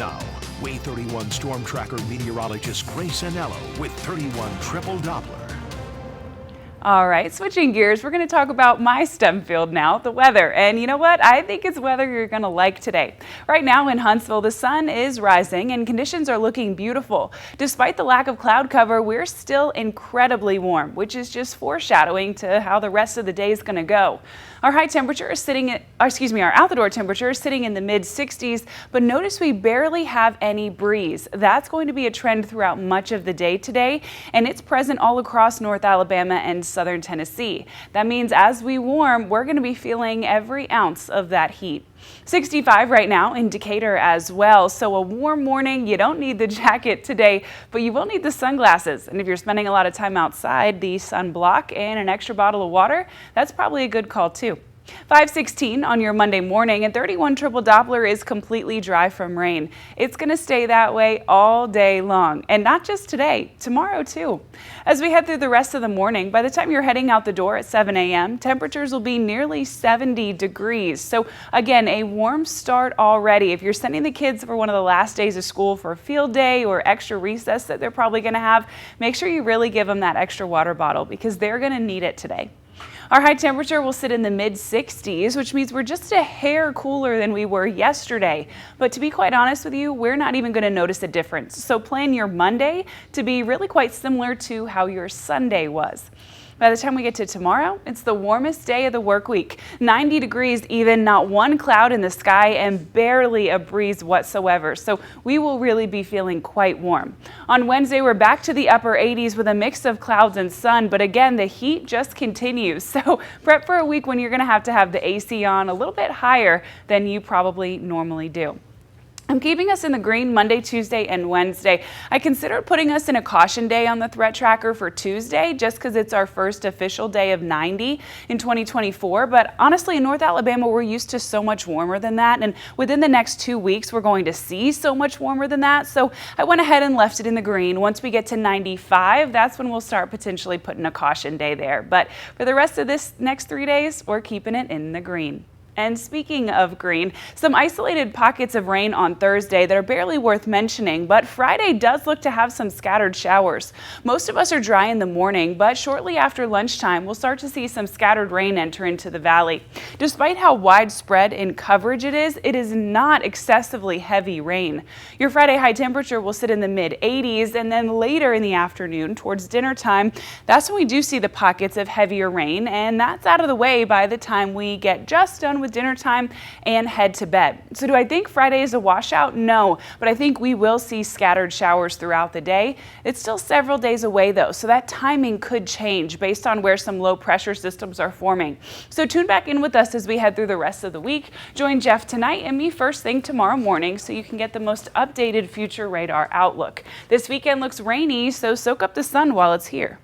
Now, Way 31 Storm Tracker meteorologist Grace Anello with 31 Triple Doppler. All right, switching gears, we're going to talk about my STEM field now, the weather. And you know what? I think it's weather you're going to like today. Right now in Huntsville, the sun is rising and conditions are looking beautiful. Despite the lack of cloud cover, we're still incredibly warm, which is just foreshadowing to how the rest of the day is going to go. Our high temperature is our out-the-door temperature is sitting in the mid-60s, but notice we barely have any breeze. That's going to be a trend throughout much of the day today, and it's present all across North Alabama and southern Tennessee. That means as we warm, we're going to be feeling every ounce of that heat. 65 right now in Decatur as well. So a warm morning. You don't need the jacket today, but you will need the sunglasses. And if you're spending a lot of time outside, the sunblock and an extra bottle of water, that's probably a good call too. 5:16 on your Monday morning, and 31 Triple Doppler is completely dry from rain. It's going to stay that way all day long, and not just today, tomorrow too. As we head through the rest of the morning, by the time you're heading out the door at 7 a.m., temperatures will be nearly 70 degrees. So again, a warm start already. If you're sending the kids for one of the last days of school for a field day or extra recess that they're probably going to have, make sure you really give them that extra water bottle because they're going to need it today. Our high temperature will sit in the mid-60s, which means we're just a hair cooler than we were yesterday. But to be quite honest with you, we're not even going to notice a difference. So plan your Monday to be really quite similar to how your Sunday was. By the time we get to tomorrow, it's the warmest day of the work week. 90 degrees even, not one cloud in the sky, and barely a breeze whatsoever. So we will really be feeling quite warm. On Wednesday, we're back to the upper 80s with a mix of clouds and sun. But again, the heat just continues. So prep for a week when you're going to have the AC on a little bit higher than you probably normally do. I'm keeping us in the green Monday, Tuesday, and Wednesday. I considered putting us in a caution day on the threat tracker for Tuesday just because it's our first official day of 90 in 2024. But honestly, in North Alabama, we're used to so much warmer than that. And within the next 2 weeks, we're going to see so much warmer than that. So I went ahead and left it in the green. Once we get to 95, that's when we'll start potentially putting a caution day there. But for the rest of this next 3 days, we're keeping it in the green. And speaking of green, some isolated pockets of rain on Thursday that are barely worth mentioning, but Friday does look to have some scattered showers. Most of us are dry in the morning, but shortly after lunchtime, we'll start to see some scattered rain enter into the valley. Despite how widespread in coverage it is not excessively heavy rain. Your Friday high temperature will sit in the mid-80s, and then later in the afternoon, towards dinner time, that's when we do see the pockets of heavier rain, and that's out of the way by the time we get just done with dinner time and head to bed. So do I think Friday is a washout? No, but I think we will see scattered showers throughout the day. It's still several days away though, so that timing could change based on where some low pressure systems are forming. So tune back in with us as we head through the rest of the week. Join Jeff tonight and me first thing tomorrow morning so you can get the most updated future radar outlook. This weekend looks rainy, so soak up the sun while it's here.